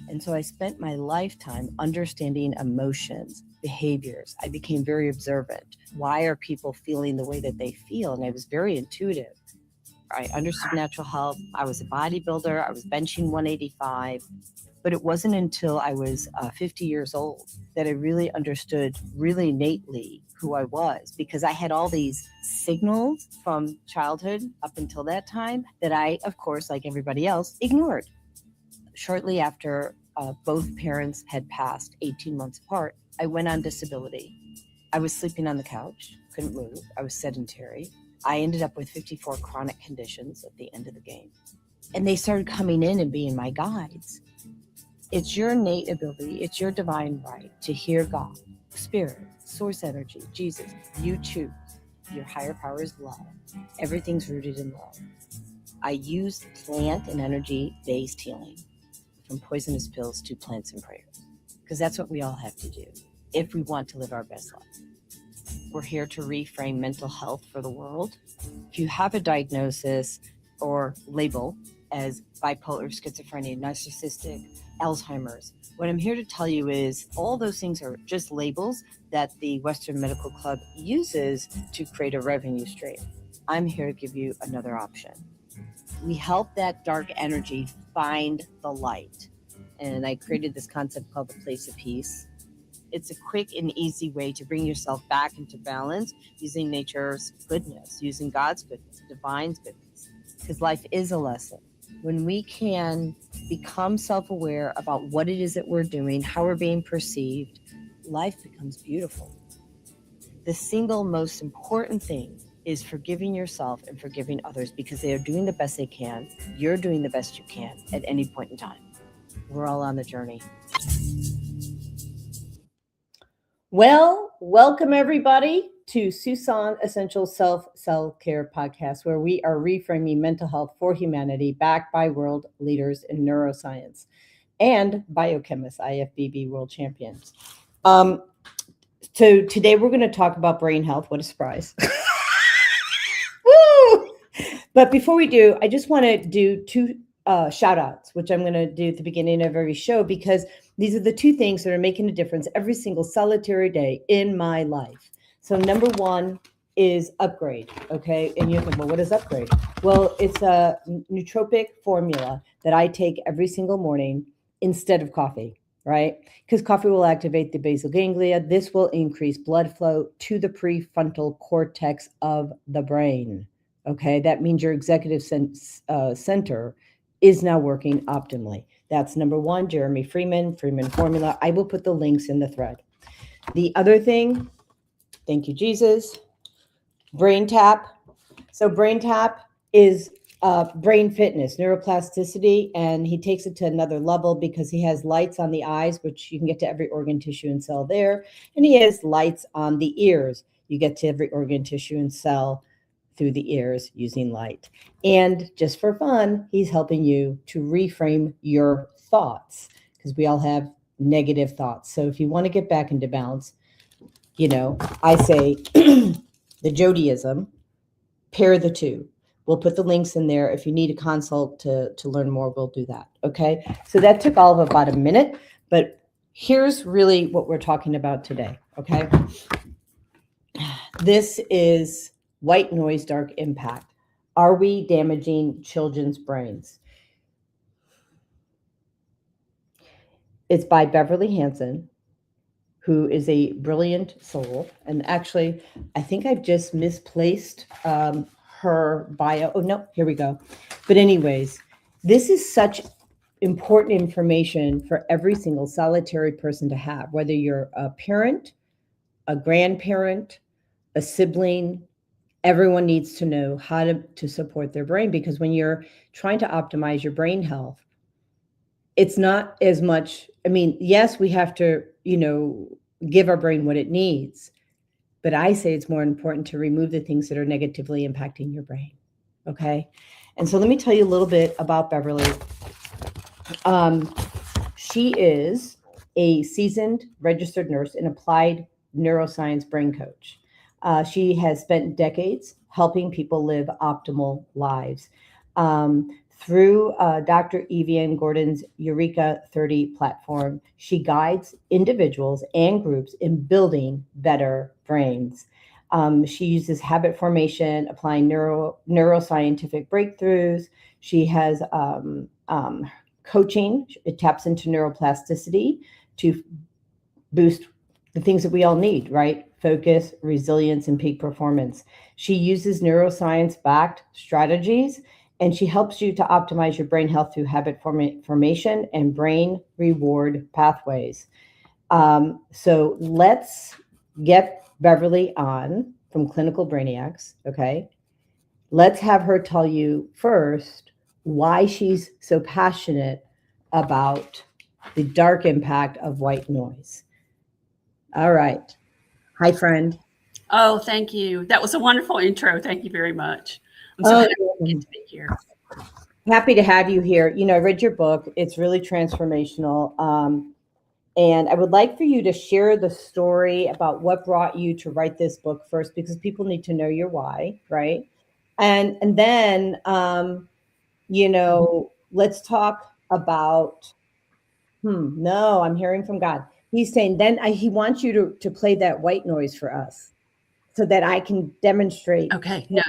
And so I spent my lifetime understanding emotions, behaviors. I became very observant. Why are people feeling the way that they feel? And I was very intuitive. I understood natural health. I was a bodybuilder. I was benching 185. But it wasn't until I was 50 years old that I really understood really innately who I was, because I had all these signals from childhood up until that time that I, of course, like everybody else, ignored. Shortly after both parents had passed 18 months apart, I went on disability. I was sleeping on the couch, couldn't move. I was sedentary. I ended up with 54 chronic conditions at the end of the game. And they started coming in and being my guides. It's your innate ability, it's your divine right to hear God, spirit, source energy, Jesus. You choose. Your higher power is love. Everything's rooted in love. I use plant and energy-based healing, from poisonous pills to plants and prayers, because that's what we all have to do if we want to live our best life. We're here to reframe mental health for the world. If you have a diagnosis or label as bipolar, schizophrenia, narcissistic, Alzheimer's, what I'm here to tell you is all those things are just labels that the Western Medical Club uses to create a revenue stream. I'm here to give you another option. We help that dark energy find the light. And I created this concept called the place of peace. It's a quick and easy way to bring yourself back into balance using nature's goodness, using God's goodness, divine's goodness, because life is a lesson. When we can become self-aware about what it is that we're doing, how we're being perceived, life becomes beautiful. The single most important thing is forgiving yourself and forgiving others, because they are doing the best they can. You're doing the best you can at any point in time. We're all on the journey. Well, welcome everybody to Susan Essential Self-Care Podcast, where we are reframing mental health for humanity, backed by world leaders in neuroscience and biochemists, IFBB world champions. So today we're going to talk about brain health. What a surprise. Woo! But before we do, I just want to do two shout outs, which I'm going to do at the beginning of every show, because these are the two things that are making a difference every single solitary day in my life. So number one is Upgrade, okay? And you think, well, what is Upgrade? Well, it's a nootropic formula that I take every single morning instead of coffee, right? Because coffee will activate the basal ganglia. This will increase blood flow to the prefrontal cortex of the brain, okay? That means your executive center is now working optimally. That's number one, Jeremy Freeman formula. I will put the links in the thread. The other thing, thank you, Jesus, Brain Tap. So Brain Tap is brain fitness, neuroplasticity, and he takes it to another level because he has lights on the eyes, which you can get to every organ, tissue, and cell there. And he has lights on the ears. You get to every organ, tissue, and cell through the ears using light. And just for fun, he's helping you to reframe your thoughts, because we all have negative thoughts. So if you want to get back into balance, you know, I say the Jodyism, pair the two. We'll put the links in there. If you need a consult to learn more, we'll do that. Okay. So that took all of about a minute, but here's really what we're talking about today. Okay. This is white noise, dark impact. Are we damaging children's brains? It's by Beverly Hanson, who is a brilliant soul. And actually, I think I've just misplaced her bio. Oh, no, here we go. But anyways, this is such important information for every single solitary person to have, whether you're a parent, a grandparent, a sibling. Everyone needs to know how to support their brain, because when you're trying to optimize your brain health, it's not as much, I mean, yes, we have to, give our brain what it needs, but I say it's more important to remove the things that are negatively impacting your brain. Okay. And so let me tell you a little bit about Beverly. She is a seasoned registered nurse and applied neuroscience brain coach. She has spent decades helping people live optimal lives Through Dr. Evian Gordon's Eureka 30 platform, she guides individuals and groups in building better brains. She uses habit formation, applying neuroscientific breakthroughs. She has coaching. It taps into neuroplasticity to boost the things that we all need, right? Focus, resilience, and peak performance. She uses neuroscience backed strategies, and she helps you to optimize your brain health through habit formation and brain reward pathways. So let's get Beverly on from Clinical Brainiacs. Okay. Let's have her tell you first why she's so passionate about the dark impact of white noise. All right. Hi, friend. Oh, thank you. That was a wonderful intro. Thank you very much. I'm so happy to get to be here. Happy to have you here. You know, I read your book. It's really transformational. And I would like for you to share the story about what brought you to write this book first, because people need to know your why, right? And then, you know, let's talk about, no, I'm hearing from God. He's saying, then he wants you to play that white noise for us so that I can demonstrate. Okay. No.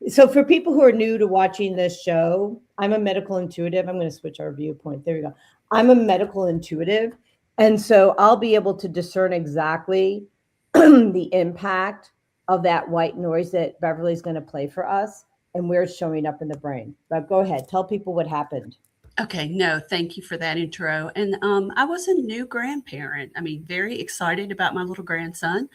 So for people who are new to watching this show, I'm a medical intuitive. I'm going to switch our viewpoint. There you go. I'm a medical intuitive. And so I'll be able to discern exactly the impact of that white noise that Beverly's going to play for us and where it's showing up in the brain. But go ahead. Tell people what happened. Okay, no, thank you for that intro. And I was a new grandparent. I mean, very excited about my little grandson.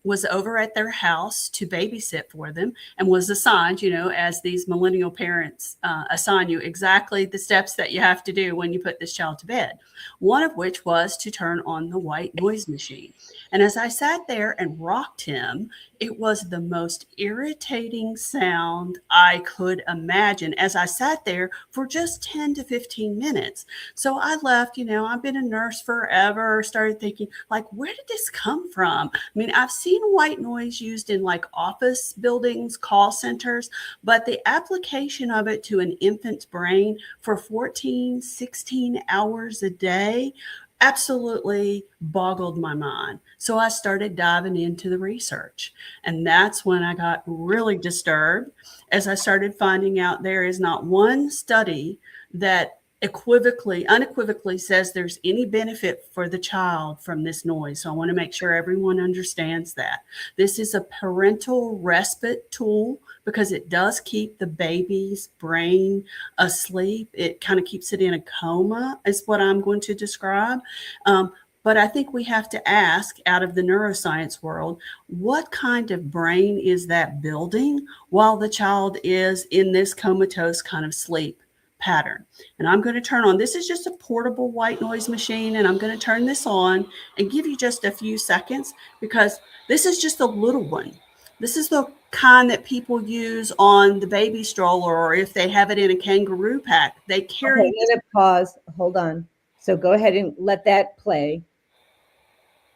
Was over at their house to babysit for them and was assigned, you know, as these millennial parents assign you exactly the steps that you have to do when you put this child to bed. One of which was to turn on the white noise machine. And as I sat there and rocked him, it was the most irritating sound I could imagine as I sat there for just 10 to 15 minutes. So I left, you know, I've been a nurse forever, started thinking, like, where did this come from? I mean, I've seen white noise used in like office buildings, call centers, but the application of it to an infant's brain for 14, 16 hours a day absolutely boggled my mind. So I started diving into the research. And that's when I got really disturbed as I started finding out there is not one study that unequivocally says there's any benefit for the child from this noise. So I want to make sure everyone understands that. This is a parental respite tool because it does keep the baby's brain asleep. It kind of keeps it in a coma, is what I'm going to describe. But I think we have to ask, out of the neuroscience world, what kind of brain is that building while the child is in this comatose kind of sleep pattern? And I'm going to turn on, this is just a portable white noise machine, and I'm going to turn this on and give you just a few seconds because this is just a little one. This is the kind that people use on the baby stroller, or if they have it in a kangaroo pack, they carry. Okay, I'm going to pause. Hold on. So go ahead and let that play.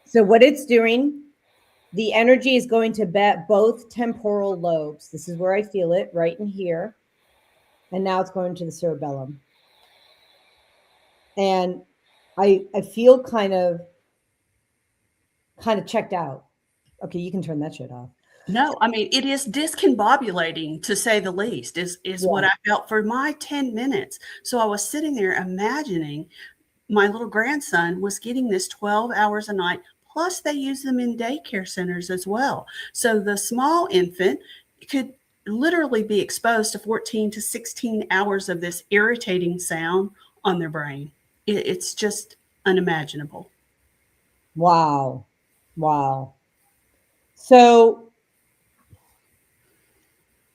So what it's doing, the energy is going to both temporal lobes. This is where I feel it, right in here. And now it's going to the cerebellum. And I feel kind of checked out. Okay, you can turn that shit off. No, I mean, it is discombobulating, to say the least, is what I felt for my 10 minutes. So I was sitting there imagining my little grandson was getting this 12 hours a night, plus they use them in daycare centers as well. So the small infant could literally be exposed to 14 to 16 hours of this irritating sound on their brain. It's just unimaginable. Wow. So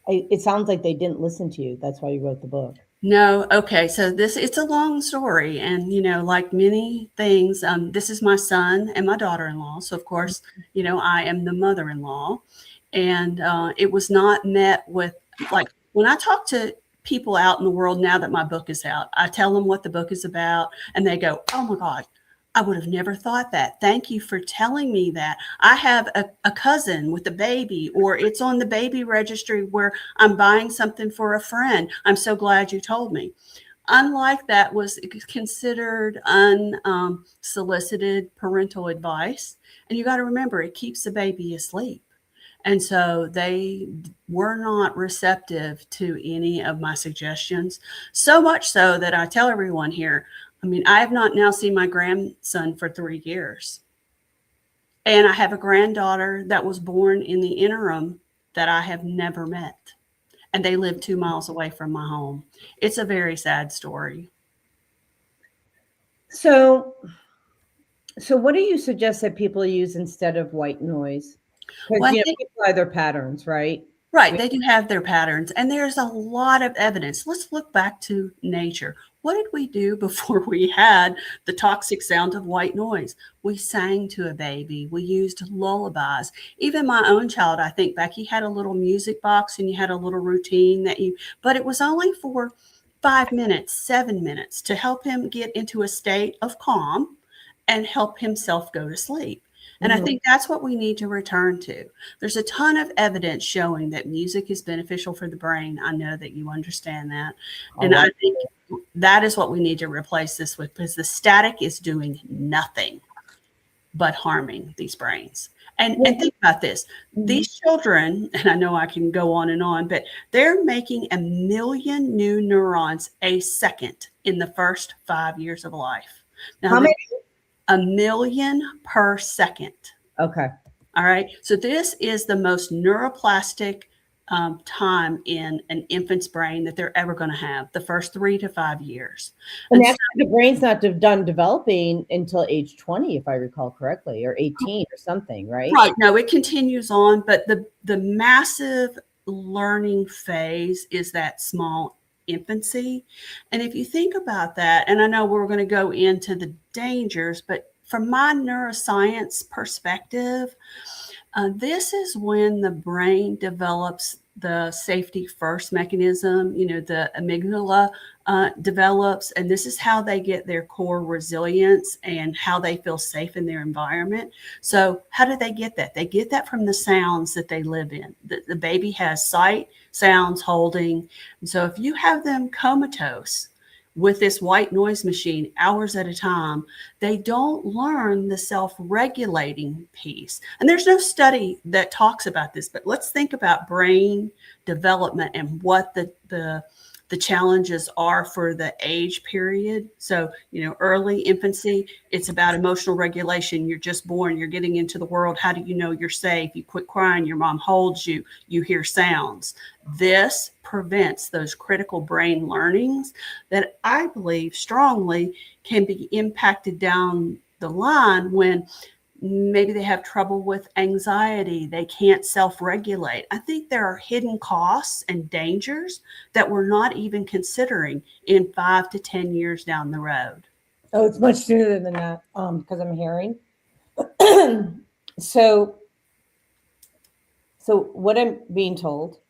it sounds like they didn't listen to you. That's why you wrote the book. No. Okay. So it's a long story. And, you know, like many things, this is my son and my daughter-in-law. So of course, you know, I am the mother-in-law, and it was not met with, like, when I talk to people out in the world now that my book is out, I tell them what the book is about and they go, oh my God, I would have never thought that. Thank you for telling me that. I have a cousin with a baby, or it's on the baby registry where I'm buying something for a friend. I'm so glad you told me. Unlike that was considered unsolicited parental advice. And you got to remember, it keeps the baby asleep. And so they were not receptive to any of my suggestions. So much so that I tell everyone here, I mean, I have not now seen my grandson for 3 years. And I have a granddaughter that was born in the interim that I have never met. And they live 2 miles away from my home. It's a very sad story. So, so what do you suggest that people use instead of white noise? Because Well, I think people have their patterns, right? right, they do have their patterns, and there's a lot of evidence. Let's look back to nature. What did we do before we had the toxic sound of white noise? We sang to a baby. We used lullabies. Even my own child, I think back, he had a little music box and you had a little routine but it was only for 5 minutes, 7 minutes to help him get into a state of calm and help himself go to sleep. And I Mhm. think that's what we need to return to. There's a ton of evidence showing that music is beneficial for the brain. I know that you understand that. And Oh, I think that is what we need to replace this with, because the static is doing nothing but harming these brains. And think about this. Mhm. These children, and I know I can go on, but they're making 1 million new neurons a second in the first 5 years of life. Now, How many? 1 million per second. Okay. All right. So this is the most neuroplastic time in an infant's brain that they're ever going to have, the first 3 to 5 years. And And so, actually, the brain's not done developing until age 20, if I recall correctly, or 18 or something, right? right. No, it continues on, but the massive learning phase is that small infancy. And if you think about that, and I know we're going to go into the dangers, but from my neuroscience perspective, this is when the brain develops the safety first mechanism, the amygdala develops, and this is how they get their core resilience and how they feel safe in their environment. So, how do they get that? They get that from the sounds that they live in. The baby has sight, sounds, holding. And so, if you have them comatose with this white noise machine hours at a time, they don't learn the self-regulating piece. And there's no study that talks about this, but let's think about brain development and what the challenges are for the age period. So, early infancy, it's about emotional regulation. You're just born, you're getting into the world. How do you know you're safe? You quit crying, your mom holds you, you hear sounds. This prevents those critical brain learnings that I believe strongly can be impacted down the line when maybe they have trouble with anxiety, they can't self-regulate. I think there are hidden costs and dangers that we're not even considering in 5 to 10 years down the road. Oh, it's much sooner than that, because I'm hearing. So, so what I'm being told,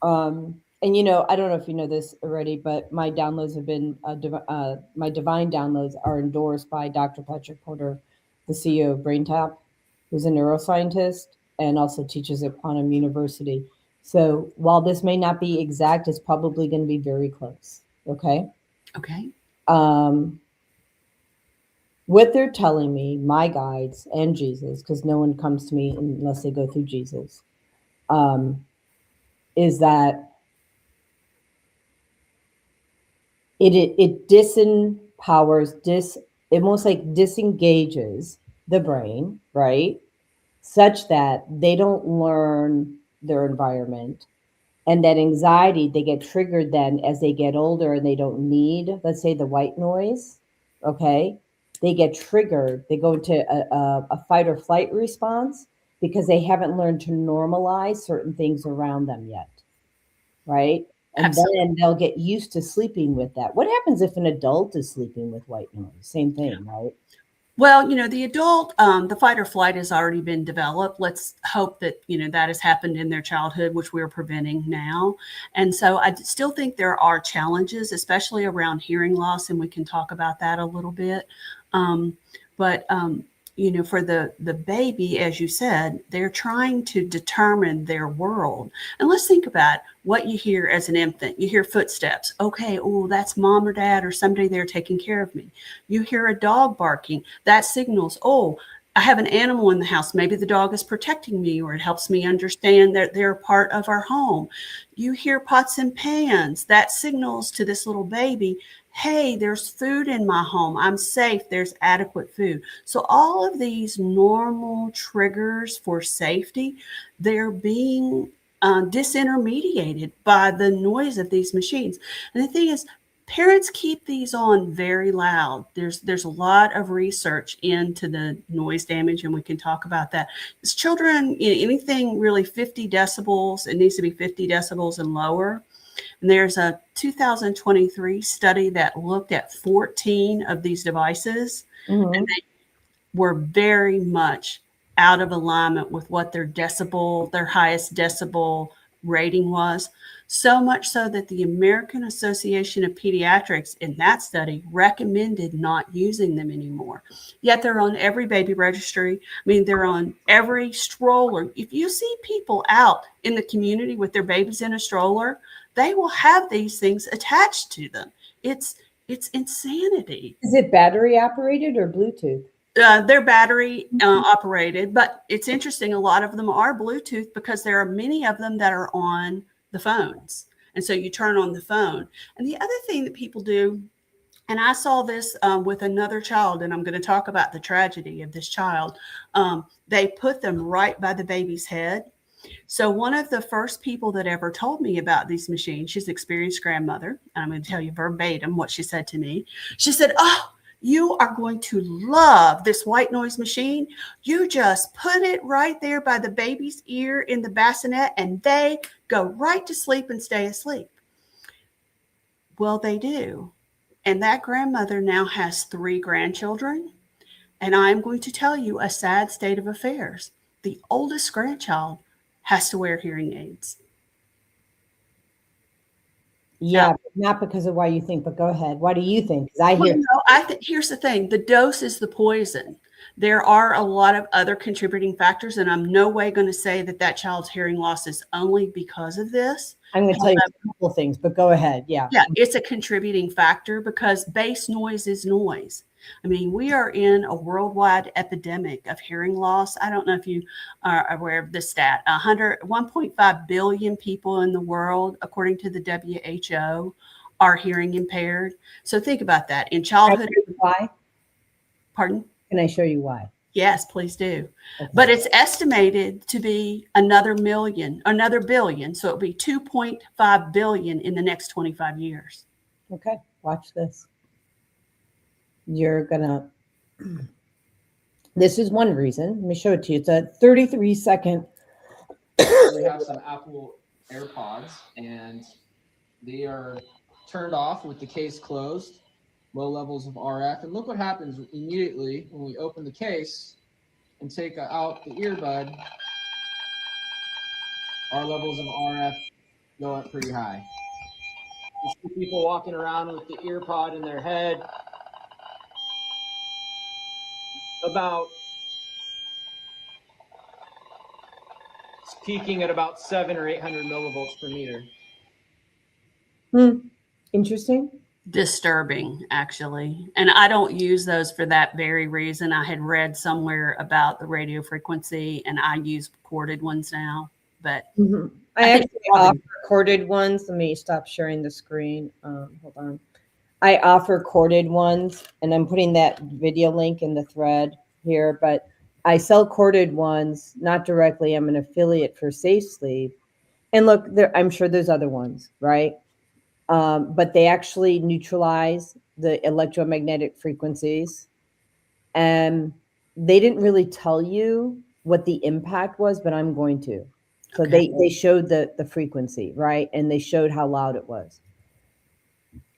and I don't know if you know this already, but my downloads have been, my divine downloads are endorsed by Dr. Patrick Porter, the CEO of BrainTap, who's a neuroscientist and also teaches at Quantum University. So while this may not be exact, it's probably going to be very close. Okay. Okay. What they're telling me, my guides and Jesus, because no one comes to me unless they go through Jesus, is that it disempowers, it almost like disengages the brain, right? Such that they don't learn their environment. And that anxiety, they get triggered then as they get older and they don't need, let's say, the white noise. Okay. They get triggered. They go into a fight or flight response because they haven't learned to normalize certain things around them yet. Right. And Absolutely. then they'll get used to sleeping with that. What happens if an adult is sleeping with white noise? Same thing, right? Well, the adult, the fight or flight has already been developed. Let's hope that, that has happened in their childhood, which we're preventing now. And so I still think there are challenges, especially around hearing loss, and we can talk about that a little bit. But for the baby, as you said, they're trying to determine their world. And let's think about what you hear as an infant. You hear footsteps. Okay, oh, that's mom or dad or somebody there taking care of me. You hear a dog barking. That signals, oh, I have an animal in the house. Maybe the dog is protecting me, or it helps me understand that they're part of our home. You hear pots and pans. That signals to this little baby, hey, there's food in my home. I'm safe. There's adequate food. So all of these normal triggers for safety, they're being disintermediated by the noise of these machines. And the thing is, parents keep these on very loud. There's a lot of research into the noise damage, and we can talk about that. As children, anything really 50 decibels, it needs to be 50 decibels and lower. And there's a 2023 study that looked at 14 of these devices, Mm-hmm. and they were very much out of alignment with what their highest decibel rating was. So much so that the American Association of Pediatrics in that study recommended not using them anymore. Yet they're on every baby registry. I mean, they're on every stroller. If you see people out in the community with their babies in a stroller, they will have these things attached to them. It's insanity. Is it battery operated or Bluetooth? They're battery operated, but it's interesting. A lot of them are Bluetooth because there are many of them that are on the phones. And so you turn on the phone. And the other thing that people do, and I saw this with another child, and I'm going to talk about the tragedy of this child. They put them right by the baby's head. So one of the first people that ever told me about these machines, she's an experienced grandmother. And I'm going to tell you verbatim what she said to me. She said, oh, you are going to love this white noise machine. You just put it right there by the baby's ear in the bassinet, and they go right to sleep and stay asleep. Well, they do. And that grandmother now has 3 grandchildren. And I'm going to tell you a sad state of affairs. The oldest grandchild has to wear hearing aids. Yeah, but not because of why you think, but go ahead. Why do you think? Because I hear. Here's the thing. The dose is the poison. There are a lot of other contributing factors, and I'm no way going to say that child's hearing loss is only because of this. I'm going to tell you a couple of things, but go ahead. Yeah. Yeah, it's a contributing factor because bass noise is noise. I mean, we are in a worldwide epidemic of hearing loss. I don't know if you are aware of this stat. 1.5 billion people in the world, according to the WHO, are hearing impaired. So think about that. In childhood. Why? Pardon? Can I show you why? Yes, please do. Okay. But it's estimated to be another billion. So it'll be 2.5 billion in the next 25 years. Okay, watch this. You're gonna, this is one reason. Let me show it to you. It's a 33-second. We have some Apple AirPods, and they are turned off with the case closed, low levels of RF. And look what happens immediately when we open the case and take out the earbud. Our levels of RF go up pretty high. You see people walking around with the earpod in their head. It's peaking at about 700 or 800 millivolts per meter. Interesting. Disturbing, actually. And I don't use those for that very reason. I had read somewhere about the radio frequency, and I use corded ones now. But I actually offer corded ones. Let me stop sharing the screen. Hold on. I offer corded ones, and I'm putting that video link in the thread here, but I sell corded ones, not directly. I'm an affiliate for Safe Sleep. And look, I'm sure there's other ones, right? But they actually neutralize the electromagnetic frequencies. And they didn't really tell you what the impact was, but I'm going to. So they showed the frequency, right? And they showed how loud it was.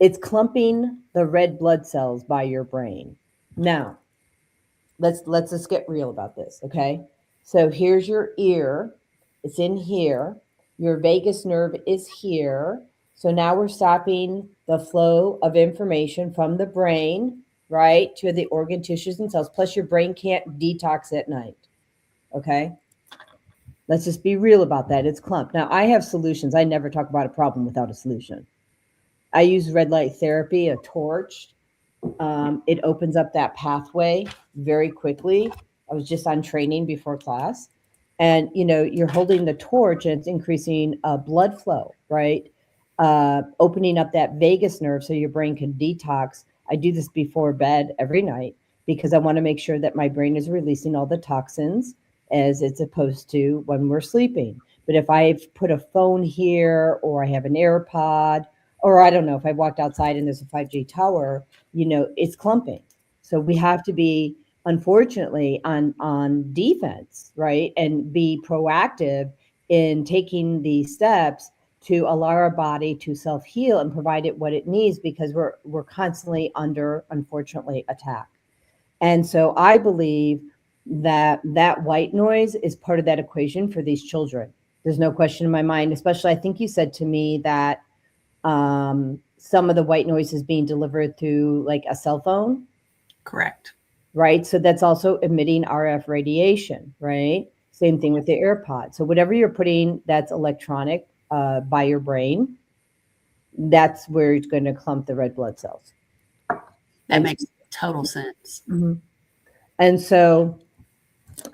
It's clumping the red blood cells by your brain. Now, let's just get real about this, okay? So here's your ear. It's in here. Your vagus nerve is here. So now we're stopping the flow of information from the brain right, to the organ, tissues, and cells. Plus, your brain can't detox at night. Okay. Let's just be real about that. It's clumped. Now, I have solutions. I never talk about a problem without a solution. I use red light therapy, a torch. It opens up that pathway very quickly. I was just on training before class. And, you're holding the torch and it's increasing blood flow, right? Opening up that vagus nerve so your brain can detox. I do this before bed every night because I want to make sure that my brain is releasing all the toxins as it's supposed to when we're sleeping. But if I've put a phone here or I have an AirPod, or I don't know, if I walked outside and there's a 5G tower, it's clumping. So we have to be, unfortunately, on defense, right? And be proactive in taking the steps to allow our body to self-heal and provide it what it needs, because we're constantly under, unfortunately, attack. And so I believe that white noise is part of that equation for these children. There's no question in my mind, especially I think you said to me that some of the white noise is being delivered through like a cell phone. Correct. Right. So that's also emitting RF radiation, right? Same thing with the AirPods. So whatever you're putting that's electronic by your brain, that's where it's going to clump the red blood cells. That makes total sense. Mm-hmm. And so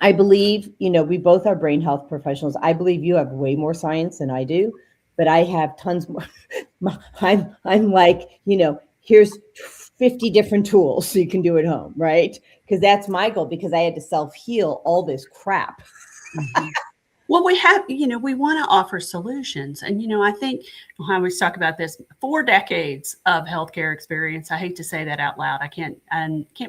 I believe, we both are brain health professionals. I believe you have way more science than I do, but I have tons more. I'm like, here's 50 different tools so you can do at home, right? Because that's my goal, because I had to self-heal all this crap. Mm-hmm. Well, we have, we want to offer solutions. And, I think I always talk about this, 4 decades of healthcare experience. I hate to say that out loud. I can't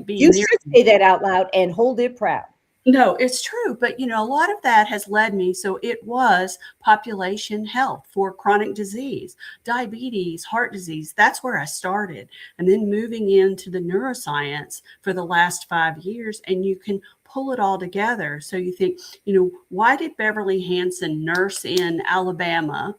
be. You should say that out loud and hold it proud. No, it's true. But, a lot of that has led me. So it was population health for chronic disease, diabetes, heart disease. That's where I started. And then moving into the neuroscience for the last 5 years. And you can pull it all together. So you think, why did Beverly Hanson, nurse in Alabama,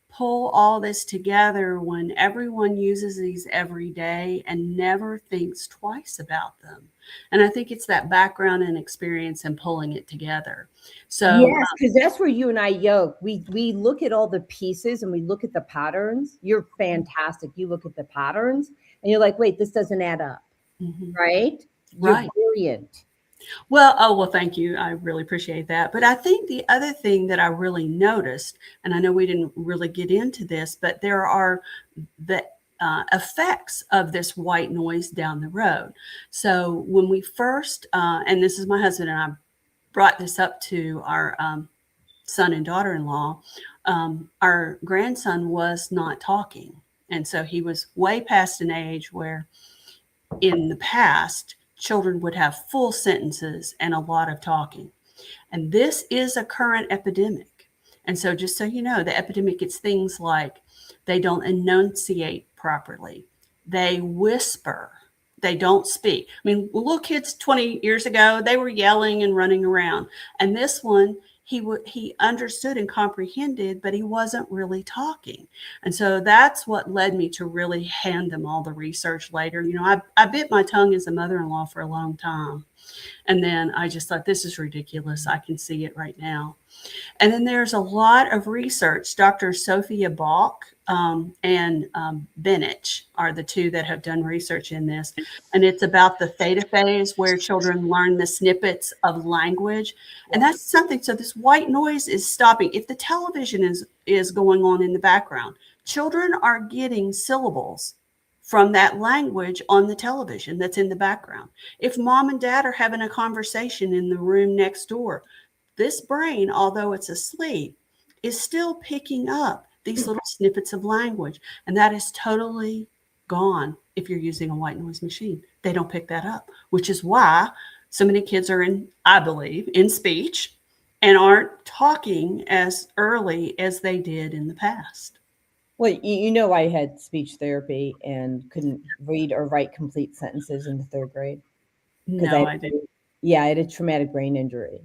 pull all this together when everyone uses these every day and never thinks twice about them? And I think it's that background and experience and pulling it together. So yes, because that's where you and I yoke. We look at all the pieces and we look at the patterns. You're fantastic. You look at the patterns and you're like, wait, this doesn't add up. Mm-hmm. Right? You're brilliant. Well, thank you. I really appreciate that. But I think the other thing that I really noticed, and I know we didn't really get into this, but there are the effects of this white noise down the road. So when we first, and this is my husband and I brought this up to our son and daughter-in-law, our grandson was not talking. And so he was way past an age where in the past, children would have full sentences and a lot of talking. And this is a current epidemic. And so just so you know, the epidemic is things like they don't enunciate properly. They whisper. They don't speak. I mean, little kids 20 years ago, they were yelling and running around. And this one, he understood and comprehended, but he wasn't really talking. And so that's what led me to really hand them all the research later. I bit my tongue as a mother-in-law for a long time. And then I just thought, this is ridiculous. I can see it right now. And then there's a lot of research. Dr. Sophia Balk and Bennett are the two that have done research in this. And it's about the theta phase where children learn the snippets of language. And that's something. So this white noise is stopping. If the television is going on in the background, children are getting syllables from that language on the television that's in the background. If mom and dad are having a conversation in the room next door, this brain, although it's asleep, is still picking up these little snippets of language. And that is totally gone if you're using a white noise machine. They don't pick that up, which is why so many kids are I believe, in speech and aren't talking as early as they did in the past. Well, I had speech therapy and couldn't read or write complete sentences in the 3rd grade. No, I didn't. Yeah, I had a traumatic brain injury.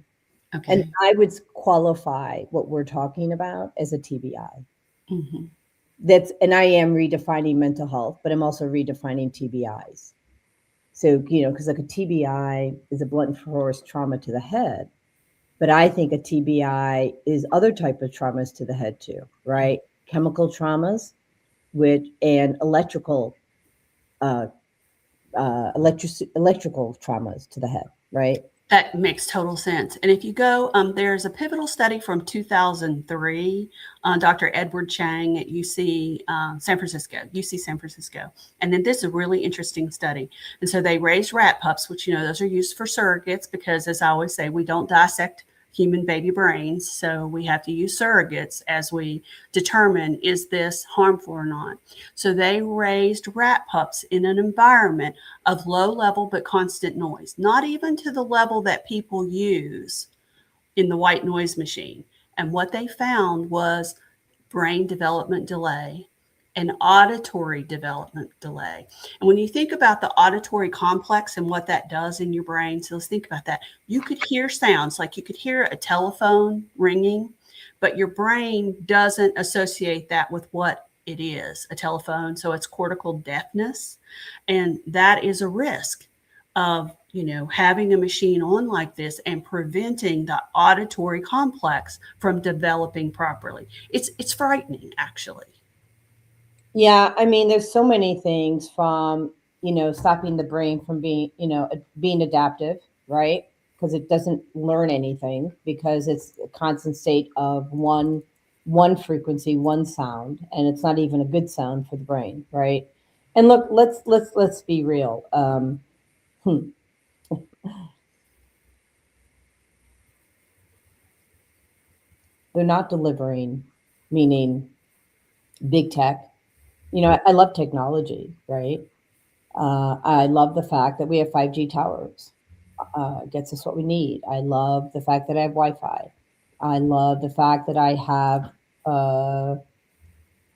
Okay. And I would qualify what we're talking about as a TBI. Mm-hmm. And I am redefining mental health, but I'm also redefining TBIs. So, because like a TBI is a blunt force trauma to the head, but I think a TBI is other type of traumas to the head too, right? Chemical traumas, and electrical electrical traumas to the head, right? That makes total sense. And if you go, there's a pivotal study from 2003, Dr. Edward Chang at UC San Francisco. And then this is a really interesting study. And so they raised rat pups, which, those are used for surrogates because, as I always say, we don't dissect human baby brains. So we have to use surrogates as we determine, is this harmful or not? So they raised rat pups in an environment of low level but constant noise, not even to the level that people use in the white noise machine. And what they found was brain development delay and auditory development delay. And when you think about the auditory complex and what that does in your brain, so let's think about that. You could hear sounds, like you could hear a telephone ringing, but your brain doesn't associate that with what it is, a telephone. So it's cortical deafness. And that is a risk of, having a machine on like this and preventing the auditory complex from developing properly. It's frightening, actually. Yeah, I mean, there's so many things from, stopping the brain from being adaptive, right? Because it doesn't learn anything because it's a constant state of one frequency, one sound, and it's not even a good sound for the brain, right? And look, let's be real. They're not delivering, meaning big tech. I love technology, right? I love the fact that we have 5G towers. Gets us what we need. I love the fact that I have Wi-Fi. I love the fact that I have a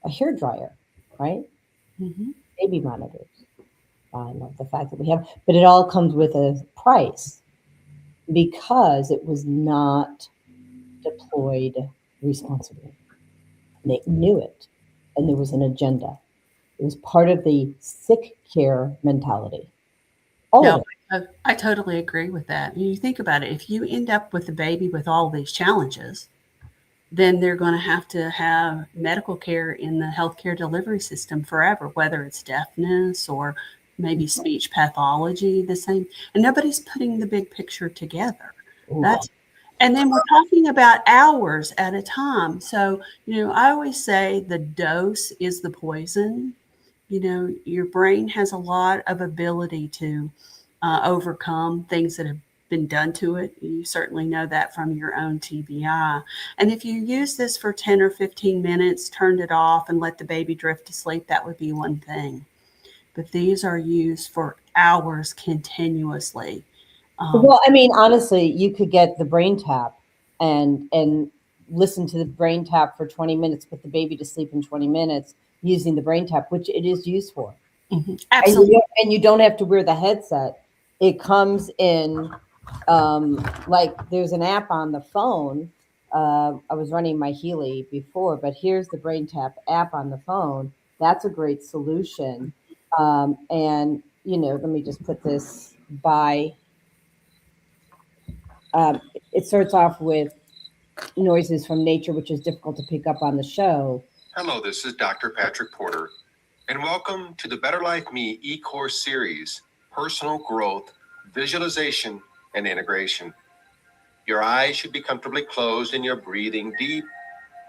hair dryer, right? Mm-hmm. Baby monitors. I love the fact that we have, but it all comes with a price because it was not deployed responsibly. They knew it, and there was an agenda. It was part of the sick care mentality. All of it. I totally agree with that. You think about it, if you end up with a baby with all these challenges, then they're going to have medical care in the healthcare delivery system forever, whether it's deafness or maybe speech pathology, the same. And nobody's putting the big picture together. And then we're talking about hours at a time. So, I always say the dose is the poison. Your brain has a lot of ability to overcome things that have been done to it. You certainly know that from your own TBI. And if you use this for 10 or 15 minutes, turned it off and let the baby drift to sleep, that would be one thing. But these are used for hours continuously. Well, I mean, honestly, you could get the brain tap and listen to the brain tap for 20 minutes, put the baby to sleep in 20 minutes using the brain tap, which it is used for. Mm-hmm. Absolutely. And you don't have to wear the headset. It comes in, like there's an app on the phone. I was running my Healy before, but here's the brain tap app on the phone. That's a great solution. And, let me just put this by. It starts off with noises from nature, which is difficult to pick up on the show. Hello, this is Dr. Patrick Porter, and welcome to the Better Life Me e-course series, Personal Growth, Visualization, and Integration. Your eyes should be comfortably closed and your breathing deep,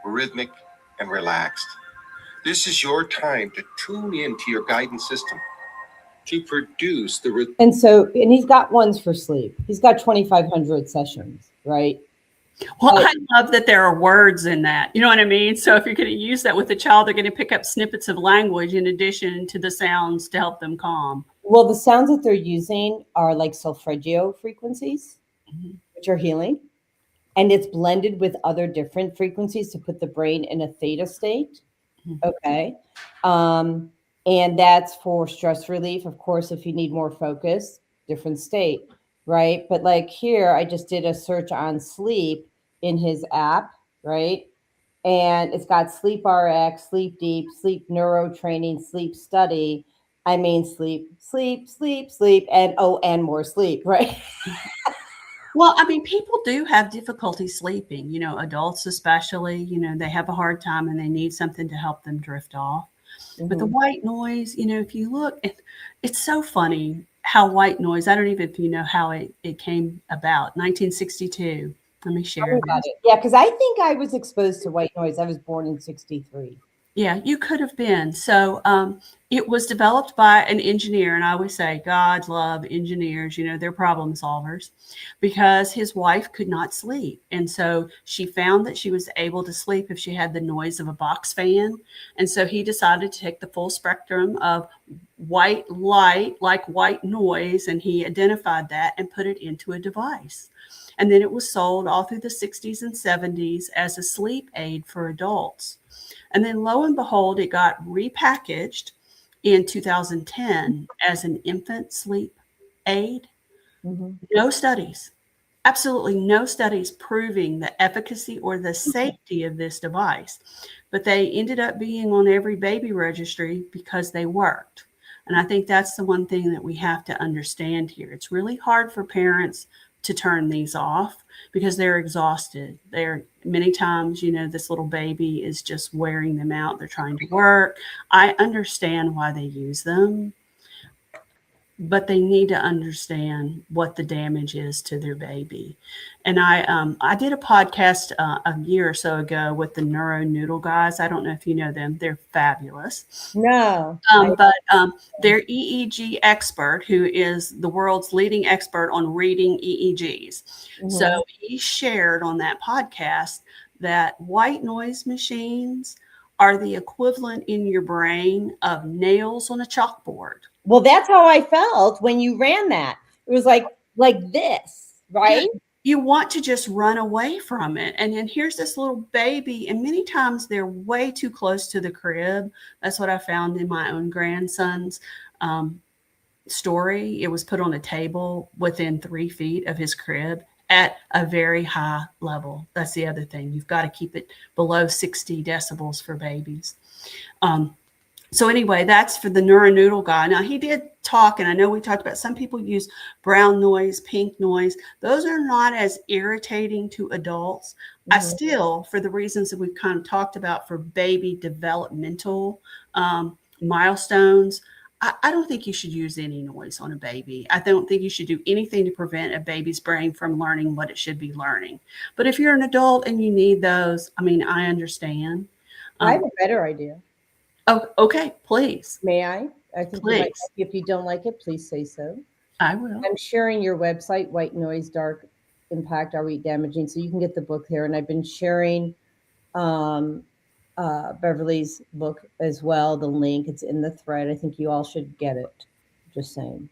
rhythmic, and relaxed. This is your time to tune into your guidance system, to produce the rhythm. And he's got ones for sleep. He's got 2,500 sessions, right? Well, I love that there are words in that. You know what I mean? So if you're going to use that with a child, they're going to pick up snippets of language in addition to the sounds to help them calm. Well, the sounds that they're using are like solfeggio frequencies, which are healing. And it's blended with other different frequencies to put the brain in a theta state. Okay. And that's for stress relief. Of course, if you need more focus, different state, right? But like here, I just did a search on sleep in his app, right? And it's got sleep RX, sleep deep, sleep neuro training, sleep study. I mean, sleep, sleep, sleep, sleep, and and more sleep, right? Well, I mean, people do have difficulty sleeping, adults especially, they have a hard time and they need something to help them drift off. But the Mhm. white noise, if you look, it's so funny how white noise, I don't even if you know how it came about. 1962. Let me Tell share me about this. it. Yeah, because I think I was exposed to white noise. I was born in '63. Yeah, you could have been. So it was developed by an engineer. And I always say, God love engineers, they're problem solvers because his wife could not sleep. And so she found that she was able to sleep if she had the noise of a box fan. And so he decided to take the full spectrum of white light, like white noise, and he identified that and put it into a device. And then it was sold all through the 60s and 70s as a sleep aid for adults. And then lo and behold, it got repackaged in 2010 as an infant sleep aid. Mhm. No studies, absolutely no studies proving the efficacy or the safety of this device. But they ended up being on every baby registry because they worked. And I think that's the one thing that we have to understand here. It's really hard for parents to turn these off because they're exhausted. They're many times, this little baby is just wearing them out. They're trying to work. I understand why they use them, but they need to understand what the damage is to their baby. And I did a podcast a year or so ago with the Neuro Noodle guys. I don't know if you know them. They're fabulous. No. But their EEG expert, who is the world's leading expert on reading EEGs. So Mhm. he shared on that podcast that white noise machines are the equivalent in your brain of nails on a chalkboard. Well, that's how I felt when you ran that. It was like this, Yeah, right? you want to just run away from it. And then here's this little baby, and many times they're way too close to the crib. That's what I found in my own grandson's story. It was put on a table within 3 feet of his crib at a very high level. That's the other thing. You've got to keep it below 60 decibels for babies. So anyway, that's for the neuronoodle guy. Now he did talk, and I know we talked about some people use brown noise, pink noise. Those are not as irritating to adults. I Mhm. still, for the reasons that we've kind of talked about for baby developmental milestones, I don't think you should use any noise on a baby. I don't think you should do anything to prevent a baby's brain from learning what it should be learning. But if you're an adult and you need those, I mean, I understand. I have a better idea. Oh, okay, please. May I? I think you might Please. like it. If you don't like it, please say so. I will. I'm sharing your website, White Noise, Dark Impact, Are We Damaging? So you can get the book there. And I've been sharing um, Beverly's book as well, the link. It's in the thread. I think you all should get it. Just saying.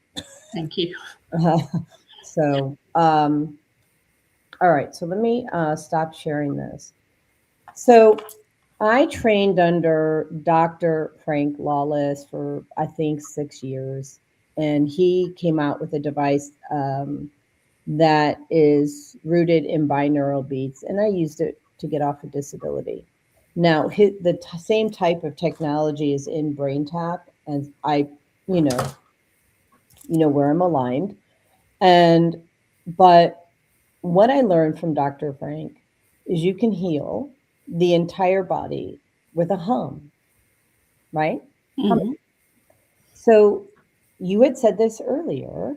Thank you. So, all right. So let me stop sharing this. So I trained under Dr. Frank Lawless for, I think, 6 years. And he came out with a device that is rooted in binaural beats. And I used it to get off of disability. Now, the same type of technology is in BrainTap, and I, you know where I'm aligned. But what I learned from Dr. Frank is you can heal the entire body with a hum, right? Mhm. So you had said this earlier.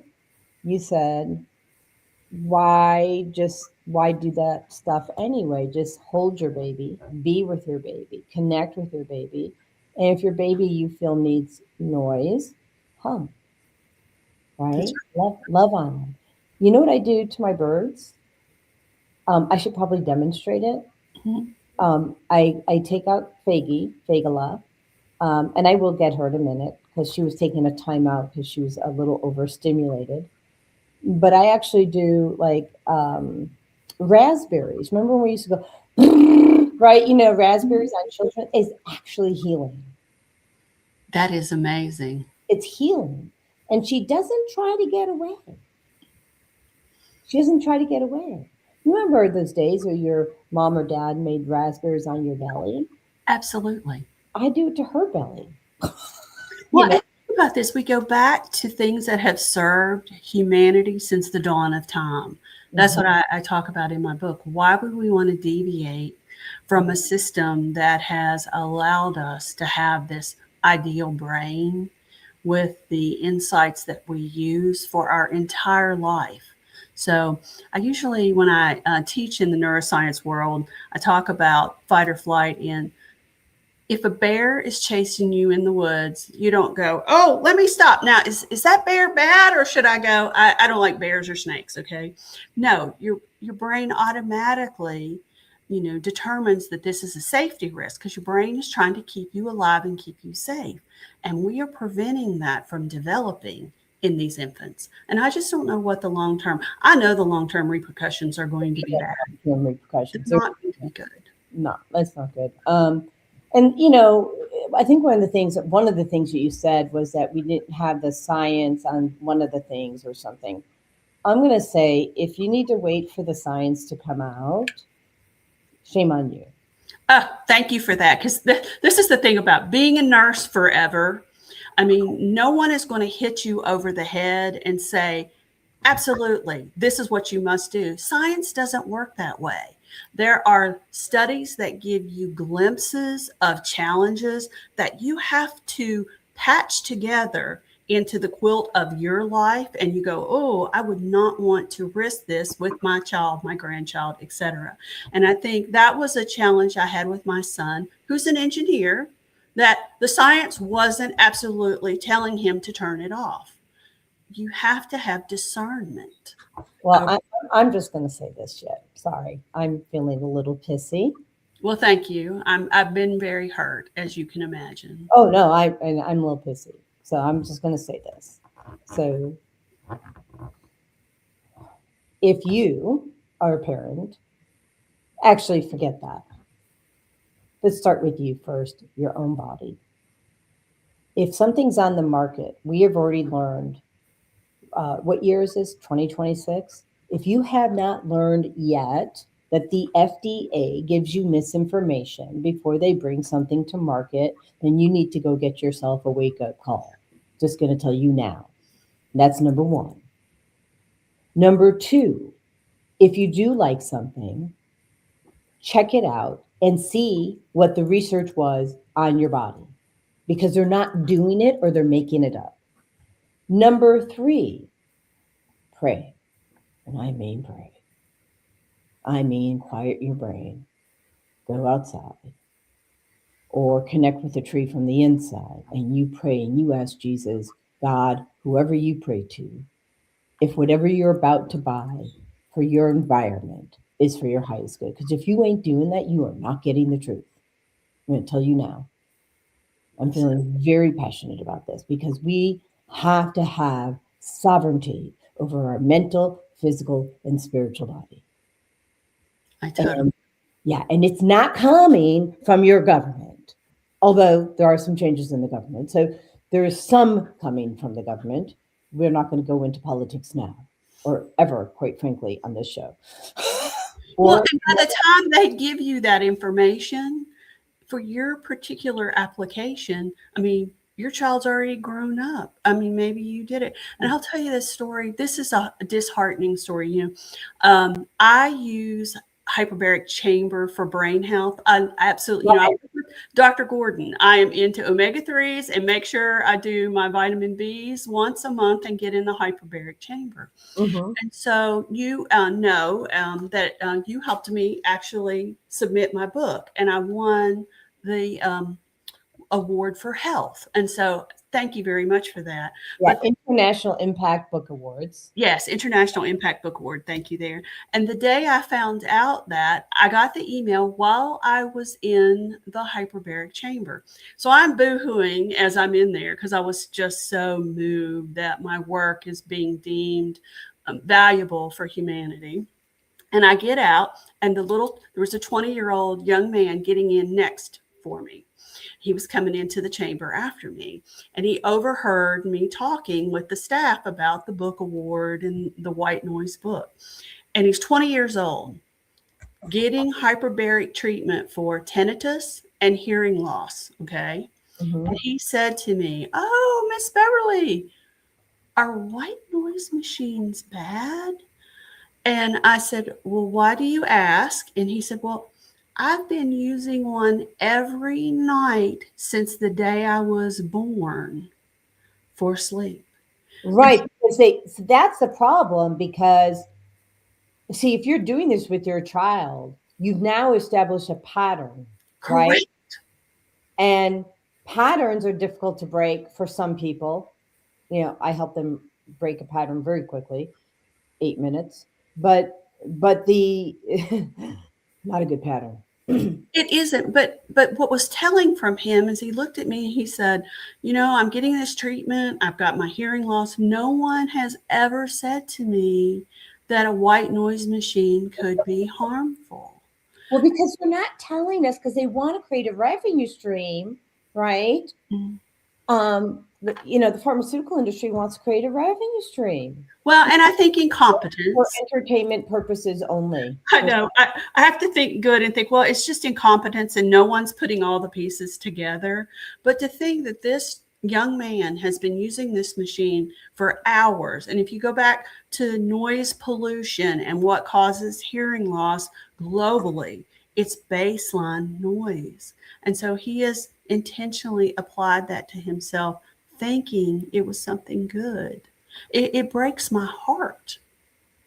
You said, why do that stuff anyway? Just hold your baby, be with your baby, connect with your baby. And if your baby you feel needs noise, hum, That's right? Love on them. You know what I do to my birds? I should probably demonstrate it. right. Mhm. I take out Fagala, and I will get her in a minute because she was taking a timeout because she was a little overstimulated. But I actually do like raspberries. Remember when we used to go, right? Raspberries on children is actually healing. That is amazing. It's healing. And she doesn't try to get away. She doesn't try to get away. You remember those days where your mom or dad made raspberries on your belly? Absolutely. I do it to her belly. Well, know? and think about this, we go back to things that have served humanity since the dawn of time. That's what I talk about in my book. Why would we want to deviate from a system that has allowed us to have this ideal brain with the insights that we use for our entire life? So I usually, when I teach in the neuroscience world, I talk about fight or flight. And if a bear is chasing you in the woods, you don't go, oh, let me stop. Now, is that bear bad, or should I go, I don't like bears or snakes, okay? No, your brain automatically, determines that this is a safety risk because your brain is trying to keep you alive and keep you safe. And we are preventing that from developing in these infants. And I just don't know what I know the long-term repercussions are going to be bad. Repercussions. They're not going to be good. No, that's not good. And I think one of the things that you said was that we didn't have the science on one of the things or something. I'm going to say, if you need to wait for the science to come out, shame on you. Thank you for that. Because this is the thing about being a nurse forever. I mean, no one is going to hit you over the head and say, absolutely, this is what you must do. Science doesn't work that way. There are studies that give you glimpses of challenges that you have to patch together into the quilt of your life. And you go, oh, I would not want to risk this with my child, my grandchild, etc. And I think that was a challenge I had with my son, who's an engineer, that the science wasn't absolutely telling him to turn it off. You have to have discernment. Well, I'm just going to say this yet. Sorry, I'm feeling a little pissy. Well, thank you. I've been very hurt, as you can imagine. Oh no, I'm a little pissy. So I'm just going to say this. So if you are a parent, actually forget that. Let's start with you first, your own body. If something's on the market, we have already learned, what year is this? 2026? If you have not learned yet that the FDA gives you misinformation before they bring something to market, then you need to go get yourself a wake-up call. Just going to tell you now. That's number one. Number two, if you do like something, check it out and see what the research was on your body, because they're not doing it or they're making it up. Number three, pray. And I mean pray. I mean quiet your brain. Go outside. Or connect with a tree from the inside. And you pray and you ask Jesus, God, whoever you pray to, if whatever you're about to buy for your environment is for your highest good. Because if you ain't doing that, you are not getting the truth. I'm going to tell you now. I'm feeling very passionate about this because we have to have sovereignty over our mental, physical, and spiritual body. And it's not coming from your government, although there are some changes in the government. So there is some coming from the government. We're not going to go into politics now or ever, quite frankly, on this show. Well, and by the time they give you that information for your particular application, I mean, your child's already grown up. I mean, maybe you did it. And I'll tell you this story. This is a disheartening story. I use hyperbaric chamber for brain health. I absolutely, Dr. Gordon, I am into omega-3s and make sure I do my vitamin Bs once a month and get in the hyperbaric chamber. Mm-hmm. And so you know that you helped me actually submit my book, and I won the award for health. And so thank you very much for that. Yeah, International Impact Book Awards. Yes, International Impact Book Award. Thank you there. And the day I found out that, I got the email while I was in the hyperbaric chamber. So I'm boohooing as I'm in there because I was just so moved that my work is being deemed valuable for humanity. And I get out, and there was a 20-year-old young man getting in next for me. He was coming into the chamber after me, and he overheard me talking with the staff about the book award and the white noise book. And he's 20 years old, getting hyperbaric treatment for tinnitus and hearing loss. Okay. Mhm. And he said to me, "Oh, Miss Beverly, are white noise machines bad?" And I said, "Well, why do you ask?" And he said, "Well, I've been using one every night since the day I was born for sleep." And Right. Because so that's the problem, because see, if you're doing this with your child, you've now established a pattern, right? correct. And patterns are difficult to break for some people. I help them break a pattern very quickly, 8 minutes. But the not a good pattern. It isn't, but what was telling from him is he looked at me and he said, "I'm getting this treatment. I've got my hearing loss. No one has ever said to me that a white noise machine could be harmful." Well, because they're not telling us, because they want to create a revenue stream, right? Mm. The pharmaceutical industry wants to create a revenue stream Well, and I think for incompetence. entertainment purposes only. I know. I have to think good and think, well, it's just incompetence and no one's putting all the pieces together. But to think that this young man has been using this machine for hours. And if you go back to noise pollution and what causes hearing loss globally, it's baseline noise. And so he has intentionally applied that to himself, thinking it was something good. It breaks my heart.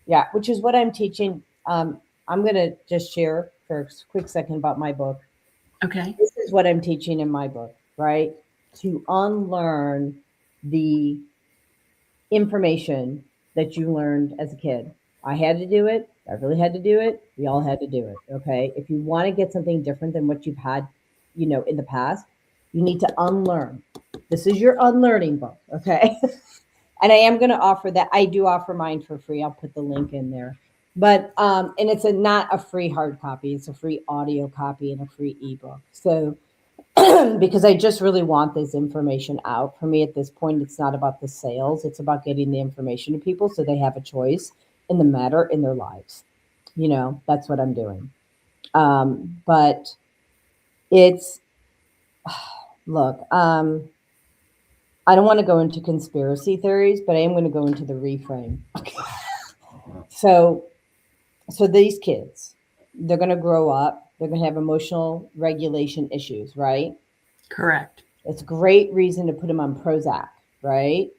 Yeah, which is what I'm teaching. I'm going to just share for a quick second about my book. Okay. This is what I'm teaching in my book, right? To unlearn the information that you learned as a kid. I had to do it. I really had to do it. We all had to do it. Okay. If you want to get something different than what you've had, in the past, you need to unlearn. This is your unlearning book. Okay. And I am going to offer that. I do offer mine for free. I'll put the link in there. But and it's not a free hard copy. It's a free audio copy and a free ebook. So because I just really want this information out. For me at this point, it's not about the sales. It's about getting the information to people so they have a choice in the matter in their lives. That's what I'm doing. But it's, look, I don't want to go into conspiracy theories, but I am going to go into the reframe. So these kids, they're going to grow up. They're going to have emotional regulation issues, right? Correct. It's a great reason to put them on Prozac, right?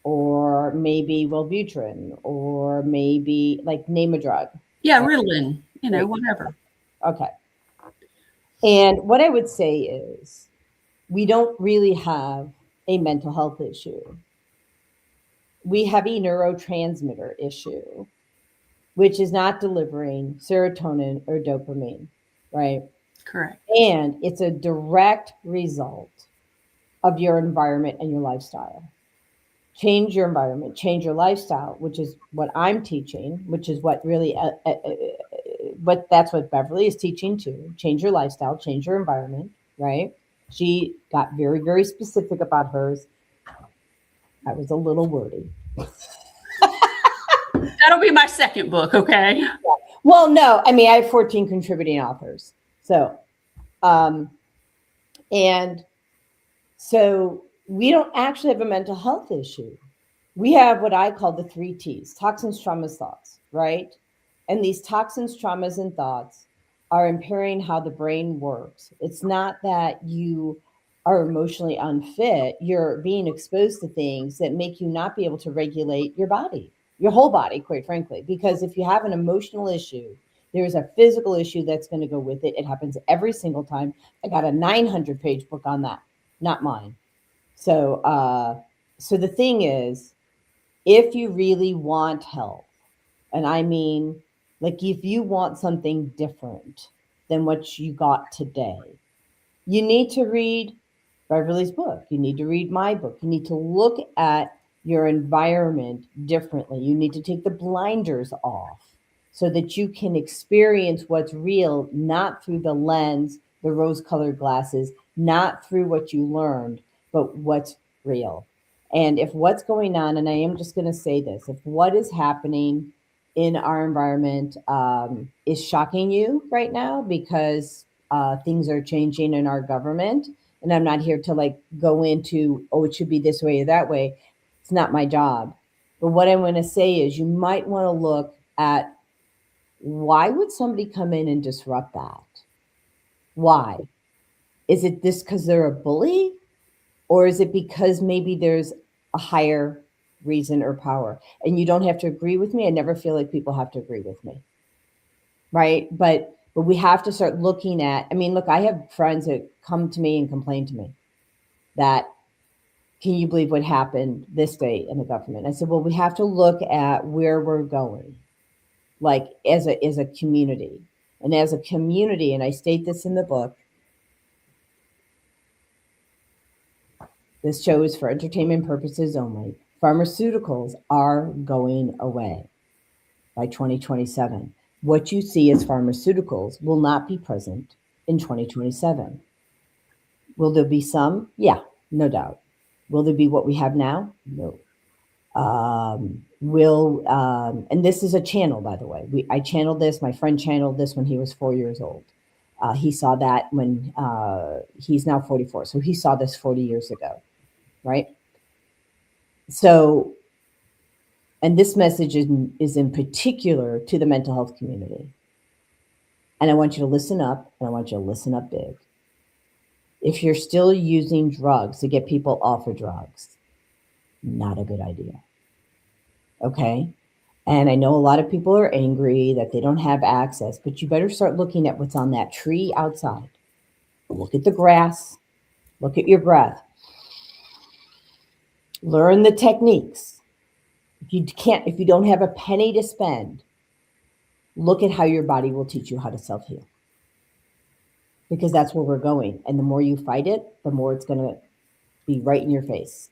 Or maybe Wellbutrin, or maybe name a drug. Yeah, Ritalin, whatever. Okay. And what I would say is we don't really have a mental health issue. We have a neurotransmitter issue, which is not delivering serotonin or dopamine, right? Correct. And it's a direct result of your environment and your lifestyle. Change your environment, change your lifestyle, which is what I'm teaching, which is what really, that's what Beverly is teaching too. Change your lifestyle, change your environment, right? She got very, very specific about hers. I was a little wordy. That'll be my second book, okay? Well, no, I have 14 contributing authors. So, and so we don't actually have a mental health issue. We have what I call the 3 T's: toxins, traumas, thoughts, right? And these toxins, traumas, and thoughts are impairing how the brain works. It's not that you are emotionally unfit. You're being exposed to things that make you not be able to regulate your body, your whole body, quite frankly. Because if you have an emotional issue, there's a physical issue that's going to go with it. It happens every single time. I got a 900-page book on that, not mine. So, so the thing is, if you really want help, and I mean, if you want something different than what you got today, you need to read Beverly's book. You need to read my book. You need to look at your environment differently. You need to take the blinders off so that you can experience what's real, not through the lens, the rose-colored glasses, not through what you learned, but what's real. And if what's going on, and I am just going to say this, if what is happening in our environment is shocking you right now because things are changing in our government, And I'm not here to like go into, oh, it should be this way or that way. It's not my job. But what I'm going to say is you might want to look at, why would somebody come in and disrupt that? Why? Is it this because they're a bully? Or is it because maybe there's a higher reason or power? And you don't have to agree with me. I never feel like people have to agree with me. Right? But we have to start looking at, I mean, look, I have friends that come to me and complain to me that, can you believe what happened this day in the government? I said, well, we have to look at where we're going, like as a community. And as a community, and I state this in the book, this show is for entertainment purposes only. Pharmaceuticals are going away by 2027. What you see as pharmaceuticals will not be present in 2027. Will there be some? Yeah, no doubt. Will there be what we have now? No. And this is a channel, by the way. I channeled this. My friend channeled this when he was 4 years old. He saw that when he's now 44. So he saw this 40 years ago, right? So, and this message is in particular to the mental health community. And I want you to listen up, and I want you to listen up big. If you're still using drugs to get people off of drugs, not a good idea. Okay? And I know a lot of people are angry that they don't have access, but you better start looking at what's on that tree outside. Look at the grass. Look at your breath. Learn the techniques. If you don't have a penny to spend, look at how your body will teach you how to self-heal. Because that's where we're going. And the more you fight it, the more it's going to be right in your face.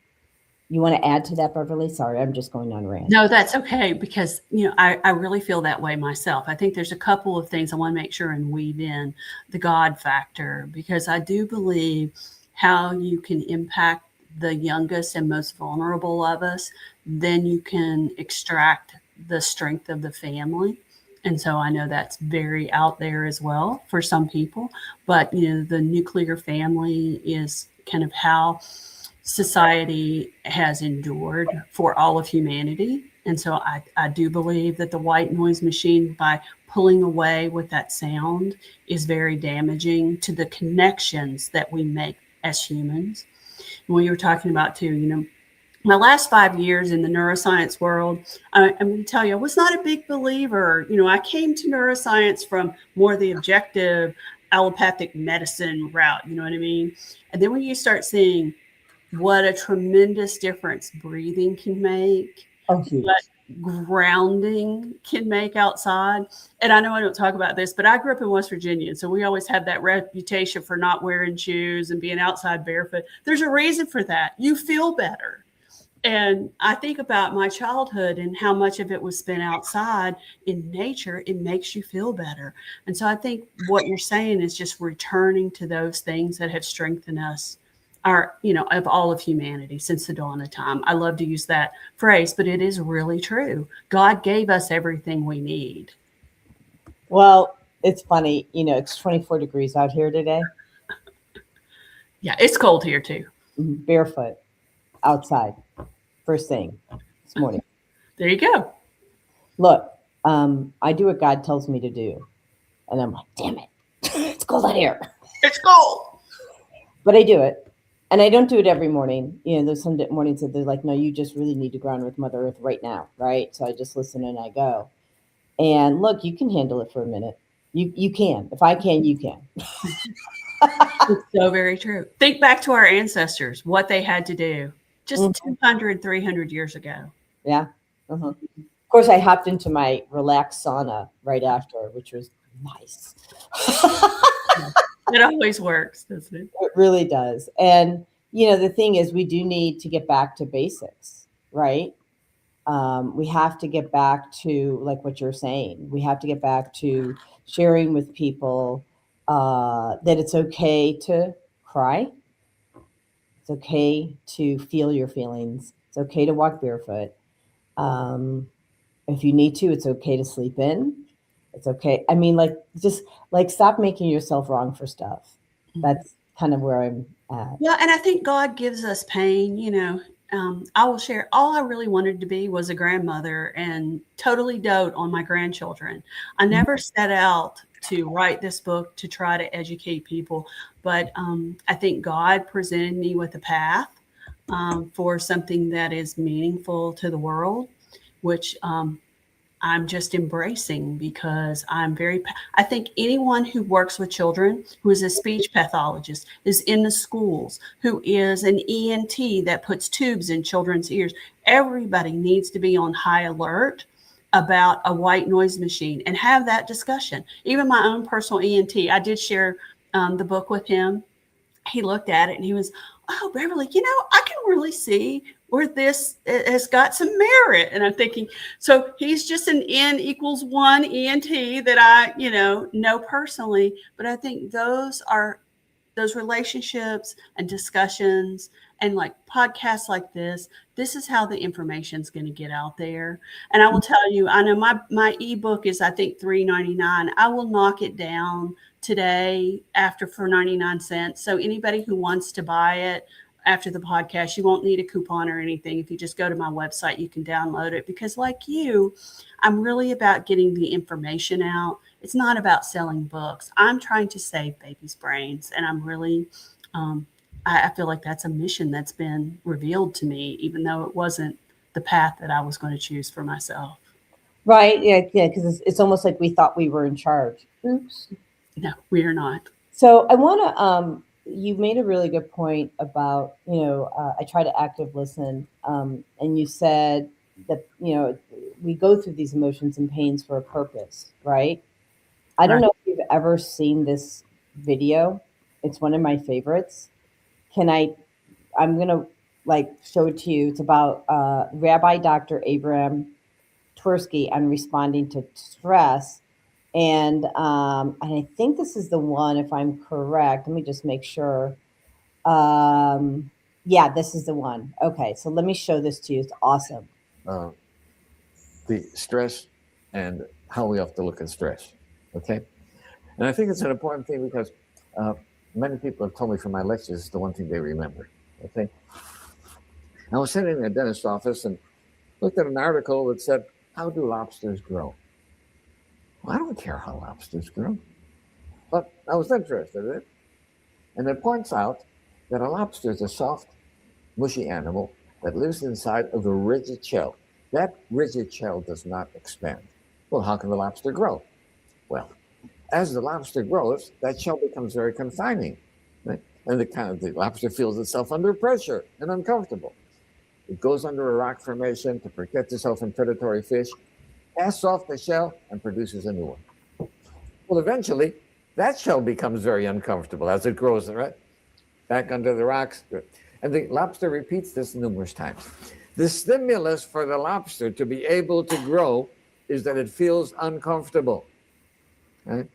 You want to add to that, Beverly? Sorry, I'm just going on a rant. No, that's okay, because I really feel that way myself. I think there's a couple of things I want to make sure and weave in the God factor, because I do believe how you can impact the youngest and most vulnerable of us, then you can extract the strength of the family. And so I know that's very out there as well for some people, but the nuclear family is kind of how society has endured for all of humanity. And so I do believe that the white noise machine, by pulling away with that sound, is very damaging to the connections that we make as humans. When you were talking about too, my last 5 years in the neuroscience world, I'm going to tell you, I was not a big believer. I came to neuroscience from more the objective allopathic medicine route. You know what I mean? And then when you start seeing what a tremendous difference breathing can make, what grounding can make outside. And I know I don't talk about this, but I grew up in West Virginia. So we always had that reputation for not wearing shoes and being outside barefoot. There's a reason for that. You feel better. And I think about my childhood and how much of it was spent outside in nature. It makes you feel better. And so I think what you're saying is just returning to those things that have strengthened us, of all of humanity since the dawn of time. I love to use that phrase, but it is really true. God gave us everything we need. Well, it's funny, it's 24 degrees out here today. Yeah, it's cold here too. Barefoot outside, first thing this morning. There you go. Look, I do what God tells me to do. And I'm like, damn it, it's cold out here. It's cold. But I do it. And I don't do it every morning. There's some mornings that they're like, no, you just really need to ground with Mother Earth right now, right? So I just listen and I go. And look, you can handle it for a minute. You can. If I can, you can. It's so very true. Think back to our ancestors, what they had to do just 200, 300 years ago. Yeah. Uh-huh. Of course, I hopped into my relaxed sauna right after, which was nice. It always works, doesn't it? It really does. And, the thing is, we do need to get back to basics, right? We have to get back to, like what you're saying, we have to get back to sharing with people that it's okay to cry. It's okay to feel your feelings. It's okay to walk barefoot. If you need to, it's okay to sleep in. It's okay. I mean, just stop making yourself wrong for stuff. That's kind of where I'm Yeah, and I think God gives us pain. I will share. All I really wanted to be was a grandmother and totally dote on my grandchildren. I never set out to write this book to try to educate people, but I think God presented me with a path for something that is meaningful to the world, which I'm just embracing because I think anyone who works with children, who is a speech pathologist, is in the schools, who is an ENT that puts tubes in children's ears, everybody needs to be on high alert about a white noise machine and have that discussion. Even my own personal ENT, I did share the book with him. He looked at it and he was, oh, Beverly, I can really see where this has got some merit. And I'm thinking, so he's just an N equals 1 ENT that I, know personally. But I think those relationships and discussions and like podcasts like this is how the information is going to get out there. And I will tell you, I know my ebook is, I think, $3.99. I will knock it down today for 99 cents. So anybody who wants to buy it after the podcast, you won't need a coupon or anything. If you just go to my website, you can download it, because like you, I'm really about getting the information out. It's not about selling books. I'm trying to save babies' brains. And I'm really, I feel like that's a mission that's been revealed to me, even though it wasn't the path that I was going to choose for myself. Right. Yeah. Because it's almost like we thought we were in charge. Oops. No, we are not. So I want to, you made a really good point about, I try to active listen. And you said that, we go through these emotions and pains for a purpose, right? I don't know if you've ever seen this video. It's one of my favorites. I'm going to show it to you. It's about Rabbi Dr. Abraham Tversky on responding to stress. And I think this is the one, if I'm correct. Let me just make sure. Yeah, this is the one. Okay, so let me show this to you. It's awesome. The stress and how we have to look at stress. Okay. And I think it's an important thing because many people have told me from my lectures, it's the one thing they remember. Okay. I was sitting in a dentist's office and looked at an article that said, how do lobsters grow? Well, I don't care how lobsters grow, but I was interested in it. And it points out that a lobster is a soft, mushy animal that lives inside of a rigid shell. That rigid shell does not expand. Well, how can the lobster grow? Well, as the lobster grows, that shell becomes very confining. Right? And the lobster feels itself under pressure and uncomfortable. It goes under a rock formation to protect itself from predatory fish, casts off the shell, and produces a new one. Well, eventually, that shell becomes very uncomfortable as it grows, right? Back under the rocks. And the lobster repeats this numerous times. The stimulus for the lobster to be able to grow is that it feels uncomfortable. Right?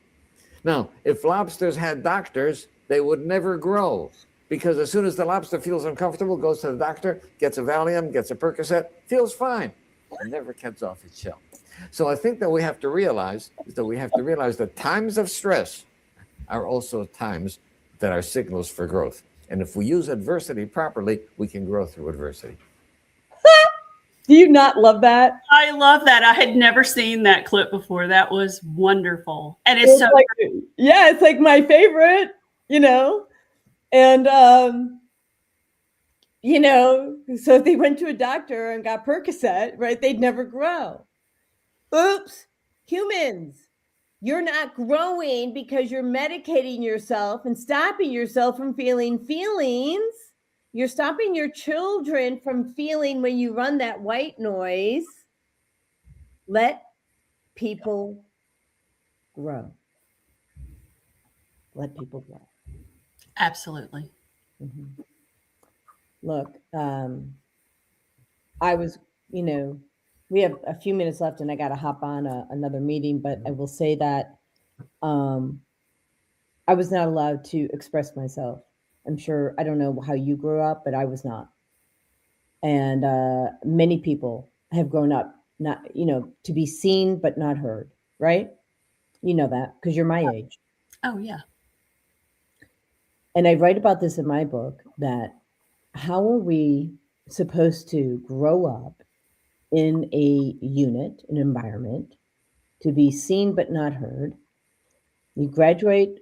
Now, if lobsters had doctors, they would never grow, because as soon as the lobster feels uncomfortable, goes to the doctor, gets a Valium, gets a Percocet, feels fine, and never gets off its shell. So I think that we have to realize that times of stress are also times that are signals for growth. And if we use adversity properly, we can grow through adversity. Do you not love that? I love that. I had never seen that clip before. That was wonderful. And it's so it's like my favorite, And so if they went to a doctor and got Percocet, right, they'd never grow. Oops, humans, you're not growing because you're medicating yourself and stopping yourself from feeling feelings. You're stopping your children from feeling when you run that white noise. Let people grow. Let people grow. absolutely. Mm-hmm. Look, I was, we have a few minutes left and I got to hop on another meeting, but I will say that I was not allowed to express myself. I'm sure, I don't know how you grew up, but I was not. And many people have grown up not, to be seen, but not heard, right? You know that because you're my age. Oh, yeah. And I write about this in my book, that how are we supposed to grow up in a unit, an environment, to be seen but not heard? You graduate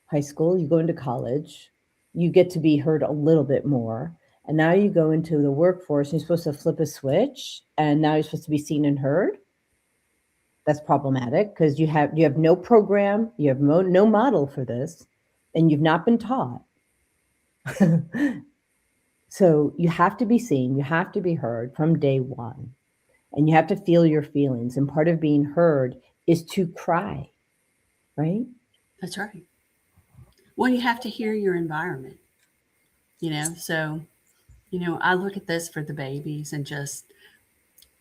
high school, you go into college, you get to be heard a little bit more. And now you go into the workforce and you're supposed to flip a switch, and now you're supposed to be seen and heard. That's problematic because you have no program, you have no model for this, and you've not been taught. So you have to be seen, you have to be heard from day one, and you have to feel your feelings. And part of being heard is to cry, right? That's right. Well, you have to hear your environment, so, I look at this for the babies and just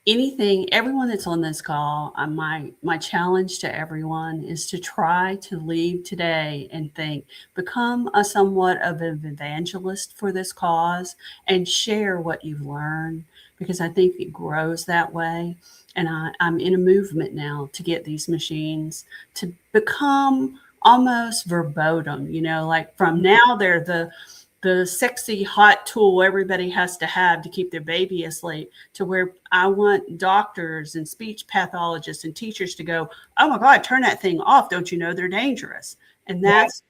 everyone that's on this call, my challenge to everyone is to try to leave today and become a somewhat of an evangelist for this cause and share what you've learned, because I think it grows that way. And I'm in a movement now to get these machines to become almost verboten, like from now they're the sexy hot tool everybody has to have to keep their baby asleep, to where I want doctors and speech pathologists and teachers to go, oh my God, turn that thing off. Don't you know they're dangerous? And that's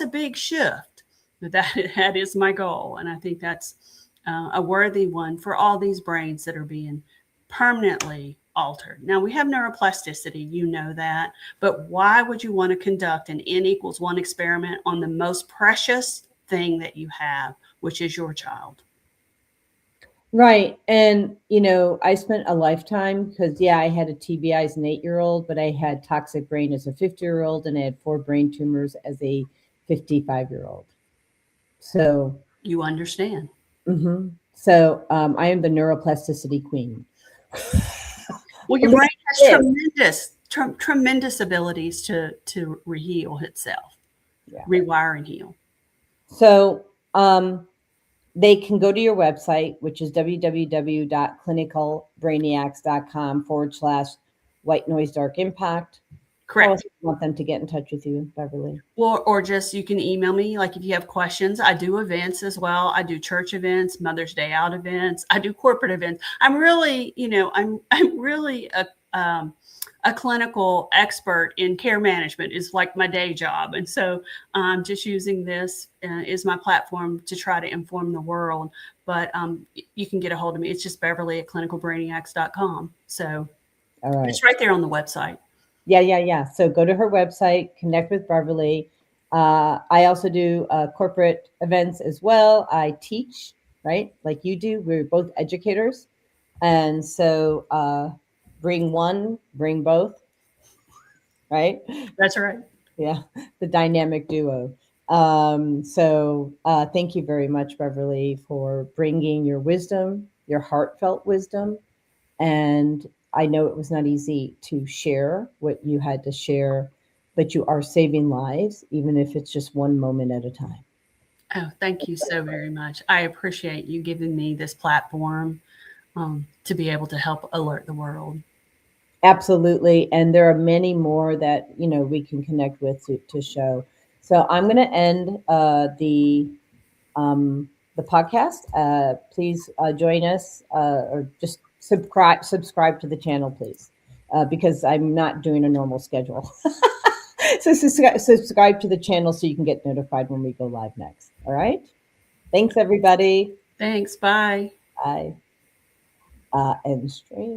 a big shift. That is my goal. And I think that's a worthy one for all these brains that are being permanently altered. Now, we have neuroplasticity, you know that, but why would you want to conduct an N=1 experiment on the most precious thing that you have, which is your child? Right. And, I spent a lifetime, because, I had a TBI as an 8-year-old, but I had toxic brain as a 50-year-old, and I had 4 brain tumors as a 55-year-old. So you understand. Mm-hmm. So I am the neuroplasticity queen. Well, your brain has tremendous abilities to heal itself, rewire and heal. So they can go to your website, which is www.clinicalbrainiacs.com/white noise dark impact. Correct. I want them to get in touch with you, Beverly. Well, or just you can email me. Like if you have questions, I do events as well. I do church events, Mother's Day out events. I do corporate events. I'm really, I'm really a clinical expert in care management is like my day job. And so I'm just using this is my platform to try to inform the world. But you can get a hold of me. It's just Beverly@clinicalbrainiacs.com. So it's right there on the website. Yeah. So go to her website, connect with Beverly. I also do corporate events as well. I teach, right? Like you do. We're both educators. And so bring one, bring both, right? That's right. Yeah, the dynamic duo. So thank you very much, Beverly, for bringing your wisdom, your heartfelt wisdom. And I know it was not easy to share what you had to share, but you are saving lives, even if it's just one moment at a time. Oh, thank you so very much. I appreciate you giving me this platform to be able to help alert the world. Absolutely. And there are many more that, we can connect with to show. So I'm going to end the podcast. Please join us or just subscribe to the channel, please, because I'm not doing a normal schedule. So subscribe to the channel so you can get notified when we go live next. All right. Thanks, everybody. Thanks. Bye. Bye. End stream.